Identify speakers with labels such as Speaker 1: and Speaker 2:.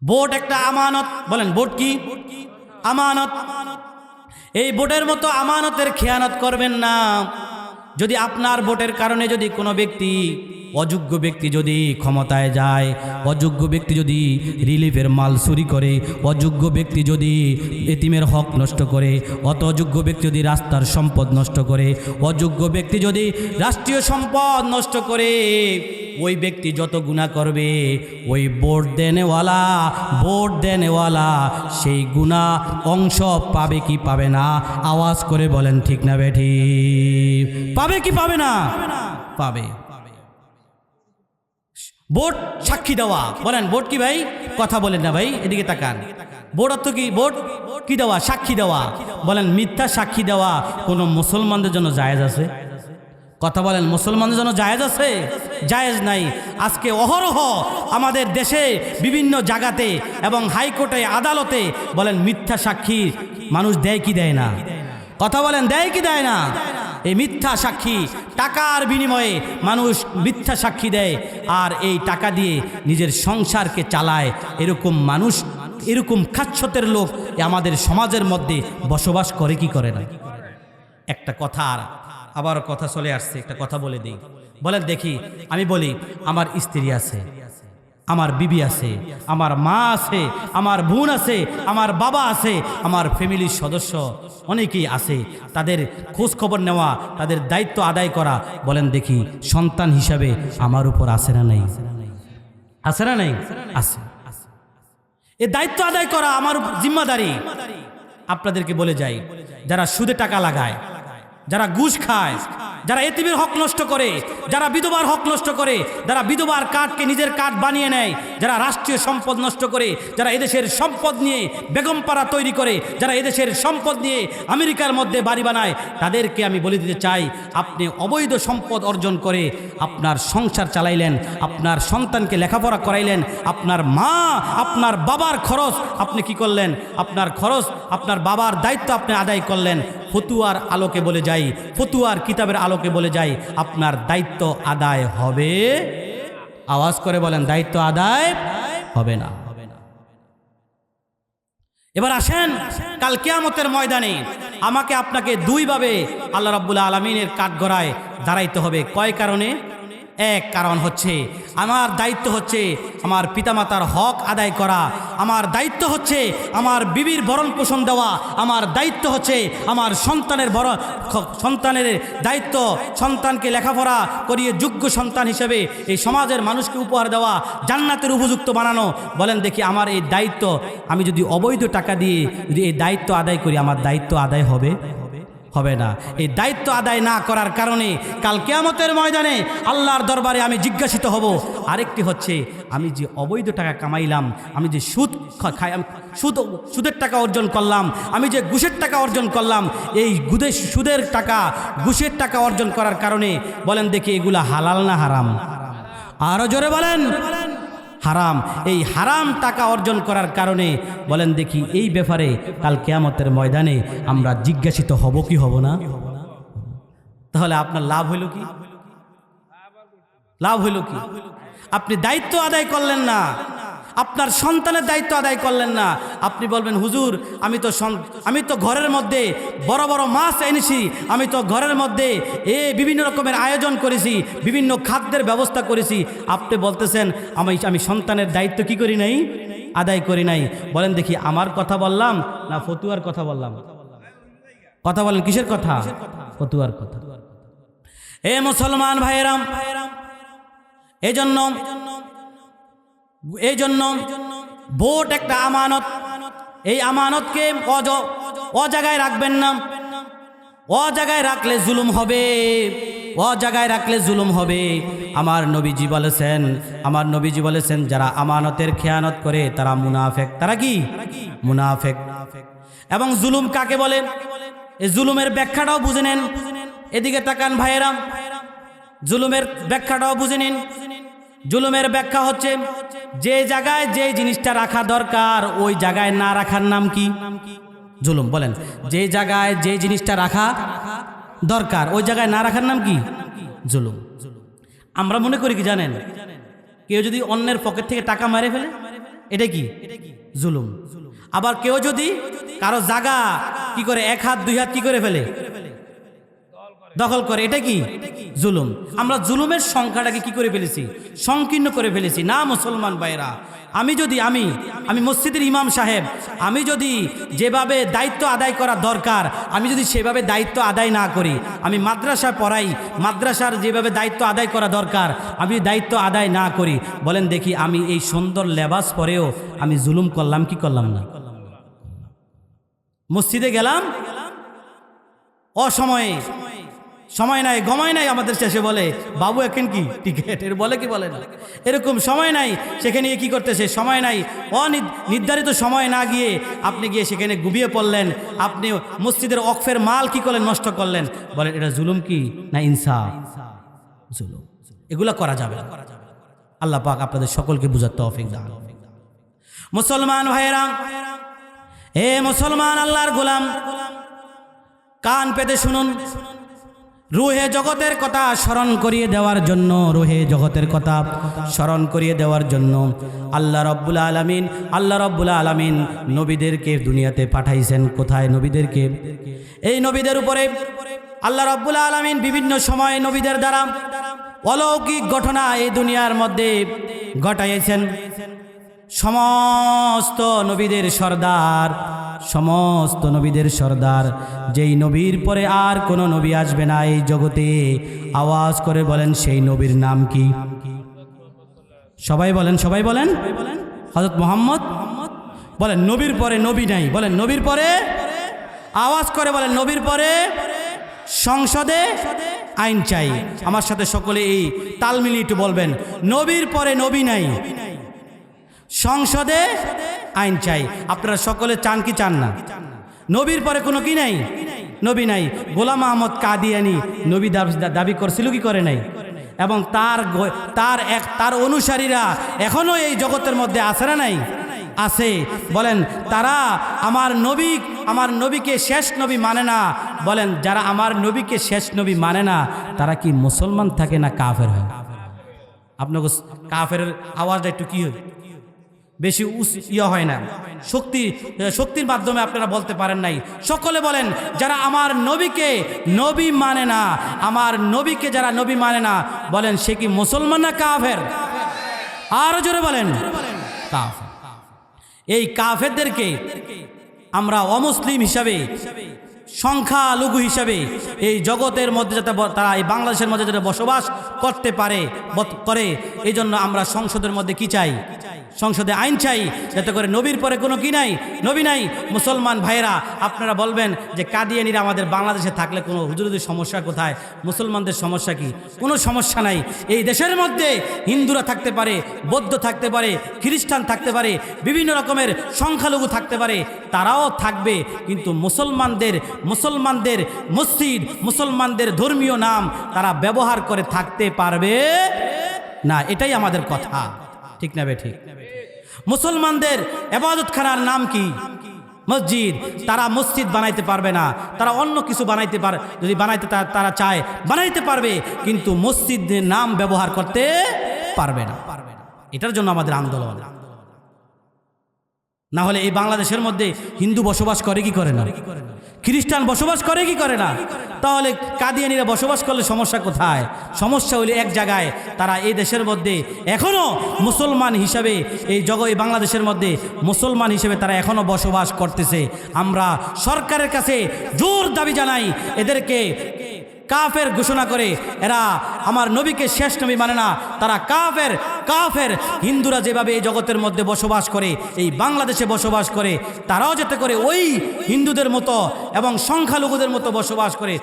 Speaker 1: Vote একটা আমানত। বলেন ভোট কি? আমানত। এই ভোটের মতো আমানতের খেয়ানত করবেন না। যদি আপনার ভোটের কারণে যদি কোনো ব্যক্তি, অযোগ্য ব্যক্তি যদি ক্ষমতায় যায়, অযোগ্য ব্যক্তি যদি রিলিফের মাল চুরি করে, অযোগ্য ব্যক্তি যদি এতিমের হক নষ্ট করে, অযোগ্য ব্যক্তি যদি রাস্তার সম্পদ নষ্ট করে, অযোগ্য ব্যক্তি যদি রাষ্ট্রীয় সম্পদ নষ্ট করে, ওই ব্যক্তি যত গুনাহ করবে, ওই ভোট দেনেওয়ালা সেই গুনাহ অংশ পাবে কি পাবে না? আওয়াজ করে বলেন ঠিক না বেঠি? পাবে কি পাবে না? পাবে। ভোট সাক্ষী দেওয়া। বলেন ভোট কি ভাই? কথা বলেন না ভাই, এদিকে তাকান। ভোট অর্থ কি? ভোট কি দেওয়া? সাক্ষী দেওয়া। বলেন মিথ্যা সাক্ষী দেওয়া কোনো মুসলমানদের জন্য জায়েজ আছে? কথা বলেন, মুসলমানদের জন্য জায়েজ আছে? জায়েজ নাই। আজকে অহরহ আমাদের দেশে বিভিন্ন জায়গাতে এবং হাইকোর্টে, আদালতে বলেন মিথ্যা সাক্ষী মানুষ দেয় কি দেয় না? কথা বলেন, দেয় কি দেয় না? এই মিথ্যা সাক্ষী, টাকার বিনিময়ে মানুষ মিথ্যা সাক্ষী দেয়, আর এই টাকা দিয়ে নিজের সংসারকে চালায়। এরকম মানুষ, এরকম খাচ্ছতের লোক আমাদের সমাজের মধ্যে বসবাস করে কি করে না? একটা কথা, আবার কথা চলে আসছে, একটা কথা বলে দিই। বলেন দেখি, আমি বলি আমার স্ত্রী আছে, আমার বিবি আছে, আমার মা আছে, আমার বোন আছে, আমার বাবা আছে, আমার ফ্যামিলির সদস্য অনেকেই আছে। তাদের খোঁজ খবর নেওয়া, তাদের দায়িত্ব আদায় করা, বলেন দেখি সন্তান হিসাবে আমার উপর আছে না নেই? আছে না নেই? আছে। এই দায়িত্ব আদায় করা আমার জিম্মাদারি। আপনাদেরকে বলে যাই, যারা সুদে টাকা লাগায়, যারা ঘুষ খায়, যারা এতিমের হক নষ্ট করে, যারা বিধবার হক নষ্ট করে, যারা বিধবার কার্ডকে নিজের কার্ড বানিয়ে নেয়, যারা রাষ্ট্রীয় সম্পদ নষ্ট করে, যারা এদেশের সম্পদ নিয়ে বেগমপাড়া তৈরি করে, যারা এদেশের সম্পদ নিয়ে আমেরিকার মধ্যে বাড়ি বানায়, তাদেরকে আমি বলে দিতে চাই, আপনি অবৈধ সম্পদ অর্জন করে আপনার সংসার চালাইলেন, আপনার সন্তানকে লেখাপড়া করাইলেন, আপনার মা, আপনার বাবার খরচ আপনি কি করলেন? আপনার খরচ, আপনার বাবার দায়িত্ব আপনি আদায় করলেন। ফতুয়ার আলোকে বলে যাই, ফতুয়ার কিতাবের আলোকে বলে যাই, আপনার দায়িত্ব আদায় হবে? আওয়াজ করে বলেন, দায়িত্ব আদায় হবে না। এবার আসেন, কাল কিয়ামতের ময়দানে আমাকে আপনাকে দুইভাবে আল্লাহ রাব্বুল আলামিনের কাঠগড়ায় দাঁড়াইতে হবে। কয় কারণে? এক কারণ হচ্ছে আমার দায়িত্ব হচ্ছে আমার পিতামাতার হক আদায় করা, আমার দায়িত্ব হচ্ছে আমার বিবির ভরণ পোষণ দেওয়া, আমার দায়িত্ব হচ্ছে আমার সন্তানের দায়িত্ব, সন্তানকে লেখাপড়া করিয়ে যোগ্য সন্তান হিসেবে এই সমাজের মানুষকে উপহার দেওয়া, জান্নাতের উপযুক্ত বানানো। বলেন দেখি আমার এই দায়িত্ব, আমি যদি অবৈধ টাকা দিয়ে যদি এই দায়িত্ব আদায় করি, আমার দায়িত্ব আদায় হবে? হবে না। এই দায়িত্ব আদায় না করার কারণে কাল কিয়ামতের ময়দানে আল্লাহর দরবারে আমি জিজ্ঞাসিত হব। আরেকটি হচ্ছে, আমি যে অবৈধ টাকা কামাইলাম, আমি যে সুদ খাই, সুদের টাকা অর্জন করলাম, আমি যে ঘুষের টাকা অর্জন করলাম, এই সুদের টাকা, ঘুষের টাকা অর্জন করার কারণে বলেন দেখি এগুলা হালাল না হারাম? আরো জোরে বলেন, হারাম। এই হারাম টাকা অর্জন করার কারণে বলেন দেখি এই ব্যাপারে কাল কিয়ামতের ময়দানে আমরা জিজ্ঞাসিত হব কি হব না? তাহলে আপনার লাভ হইল কি? লাভ হইল কি? আপনি দায়িত্ব আদায় করলেন না, আপনার সন্তানের দায়িত্ব আদায় করলেন না। আপনি বলবেন হুজুর আমি তো ঘরের মধ্যে বড় বড় মাছ এনেছি, আমি তো ঘরের মধ্যে বিভিন্ন রকমের আয়োজন করেছি, বিভিন্ন খাদ্যের ব্যবস্থা করেছি। আপনি বলতেছেন আমি সন্তানের দায়িত্ব কি করি নাই? আদায় করি নাই। বলেন দেখি আমার কথা বললাম না ফতুয়ার কথা বললাম? কথা বলেন, কিসের কথা? ফতুয়ার কথা। এ মুসলমান ভাইয়েরাম, এই জন্য ভোট একটা আমানত। এই আমানতকে অজাগায় রাখবেন না। অজাগায় রাখলে জুলুম হবে, অজাগায় রাখলে জুলুম হবে। আমার নবীজি বলেছেন যারা আমানতের খেয়ানত করে তারা মুনাফেক। তারা কি? মুনাফেক। এবং জুলুম কাকে বলে? এই জুলুমের ব্যাখ্যাটাও বুঝে নেন। এদিকে তাকান ভাইয়েরাম, জুলুমের ব্যাখ্যাটাও বুঝে নিন। জুলুমের ব্যাখ্যা হচ্ছে যে জায়গায় যে জিনিসটা রাখা দরকার ওই জায়গায় না রাখার নাম কি? জুলুম। বলেন, যে জায়গায় যে জিনিসটা রাখা দরকার ওই জায়গায় না রাখার নাম কি? জুলুম। আমরা মনে করি কি জানেন, কেউ যদি অন্যের পকেট থেকে টাকা মেরে ফেলে, এটা কি জুলুম। আবার কেউ যদি কারো জায়গা কি করে, এক হাত দুই হাত কি করে ফেলে, দখল করে, এটা কি জুলুম। আমরা জুলুমের সংখ্যাটাকে কি করে ফেলেছি, সংকীর্ণ করে ফেলেছি। না মুসলমান ভাইরা, আমি মসজিদের ইমাম সাহেব, আমি যদি যেভাবে দায়িত্ব আদায় করা দরকার আমি যদি সেভাবে দায়িত্ব আদায় না করি, আমি মাদ্রাসা পড়াই, মাদ্রাসার যেভাবে দায়িত্ব আদায় করা দরকার আমি দায়িত্ব আদায় না করি, বলেন দেখি আমি এই সুন্দর লেবাস পরেও আমি জুলুম করলাম কি করলাম না? মসজিদে গেলাম অসময়ে, সময় নাই গমায় নাই, আমাদের শেষে বলে বাবু এখন কি টিকিট, এর বলে কি বলে না, এরকম সময় নাই, সেখানে কি করতেছে, সময় নাই, নির্ধারিত সময় না গিয়ে আপনি গিয়ে সেখানে ঘুমিয়ে পড়লেন, আপনি মসজিদের ওয়াকফের মাল কি করলেন, নষ্ট করলেন, বলেন এটা জুলুম কি না ইনসাফ? জুলুম। এগুলা করা যাবে না। আল্লাহ পাক আপনাদের সকলকে বুঝার তৌফিক দান। মুসলমান ভাইয়েরা, হে মুসলমান আল্লাহর গোলাম, কান পেতে শুনুন। রুহে জগতের কথা স্মরণ করিয়ে দেওয়ার জন্য, রুহে জগতের কথা স্মরণ করিয়ে দেওয়ার জন্য আল্লাহ রব্বুল আলামিন নবীদেরকে দুনিয়াতে পাঠাইছেন। কোথায়? নবীদেরকে। এই নবীদের উপরে আল্লাহ রব্বুল আলামিন বিভিন্ন সময় নবীদের দ্বারা অলৌকিক ঘটনা এই দুনিয়ার মধ্যে ঘটাইছেন। সমস্ত নবীদের সর্দার, যেই নবীর পরে আর কোনো নবী আসবে না এই জগতে, আওয়াজ করে বলেন সেই নবীর নাম কি? সবাই বলেন হযরত মুহাম্মদ। বলেন নবীর পরে নবী নাই, বলেন নবীর পরে, আওয়াজ করে বলেন নবীর পরে সংসদে আইন চাই। আমার সাথে সকলে এই তাল মিলিয়ে একটু বলবেন, নবীর পরে নবী নাই, সংসদে আইন চাই। আপনারা সকলে চান কি চান না? নবীর পরে কোনো কি নাই, নবী নাই। গোলাম আহমদ কাদিয়ানি নবী দাবি করছিল কি করে নাই? এবং তার অনুসারীরা এখনো এই জগতের মধ্যে আছে না নাই? আছে। বলেন তারা আমার নবীকে শেষ নবী মানে না। বলেন যারা আমার নবীকে শেষ নবী মানে না তারা কি মুসলমান থাকে না কাফের হয়? আপনাকে কাফের আওয়াজটা একটু কি হয়, বেশি হয় না, শক্তির মাধ্যমে আপনারা বলতে পারেন নাই। সকলে বলেন যারা আমার নবীকে নবী মানে না, আমার নবীকে যারা নবী মানে না, বলেন সে কি মুসলমান না কাফের? আরো জোরে বলেন কাফের। এই কাফেরদেরকে আমরা অমুসলিম হিসাবে, সংখ্যালঘু হিসাবে এই জগতের মধ্যে যাতে তারা এই বাংলাদেশের মধ্যে যাতে বসবাস করতে করে, এই জন্য আমরা সংসদের মধ্যে কি চাই? সংসদে আইন চাই, যাতে করে নবীর পরে কোনো কি নাই, নবী নাই। মুসলমান ভাইয়েরা আপনারা বলবেন যে কাদিয়ানিরা আমাদের বাংলাদেশে থাকলে কোনো হুজুরদের সমস্যা কোথায়? মুসলমানদের সমস্যা কি? কোনো সমস্যা নাই। এই দেশের মধ্যে হিন্দুরা থাকতে পারে, বৌদ্ধ থাকতে পারে, খ্রিস্টান থাকতে পারে, বিভিন্ন রকমের সংখ্যালঘু থাকতে পারে, তারাও থাকবে, কিন্তু মুসলমানদের মসজিদ, মুসলমানদের ধর্মীয় নাম তারা ব্যবহার করে থাকতে পারবে না। এটাই আমাদের কথা, ঠিক না? ঠিক। মুসলমানদের ইবাদতখানার নাম কি? মসজিদ। তারা মসজিদ বানাইতে পারবে না, তারা অন্য কিছু বানাইতে পারে, যদি বানাইতে তারা চায় বানাইতে পারবে, কিন্তু মসজিদের নাম ব্যবহার করতে পারবে না। এটার জন্য আমাদের আন্দোলন। না হলে এই বাংলাদেশের মধ্যে হিন্দু বসবাস করে কি করে না? খ্রিস্টান বসবাস করে কি করে না? তাহলে কাদিয়ানিরা বসবাস করলে সমস্যা কোথায়? সমস্যা হইলে এক জায়গায়, তারা এই দেশের মধ্যে এখনো মুসলমান হিসাবে, এই বাংলাদেশের মধ্যে মুসলমান হিসেবে তারা এখনো বসবাস করতেছে। আমরা সরকারের কাছে জোর দাবি জানাই, এদেরকে কাফের ঘোষণা করে, এরা আমার নবীকে শেষ নবী মানে না, তারা কাফের। হিন্দুরা যেভাবে এই জগতের মধ্যে বসবাস করে, এই বাংলাদেশে বসবাস করে, তারাও যাতে করে ওই হিন্দুদের মতো এবং সংখ্যালঘুদের মতো বসবাস করে।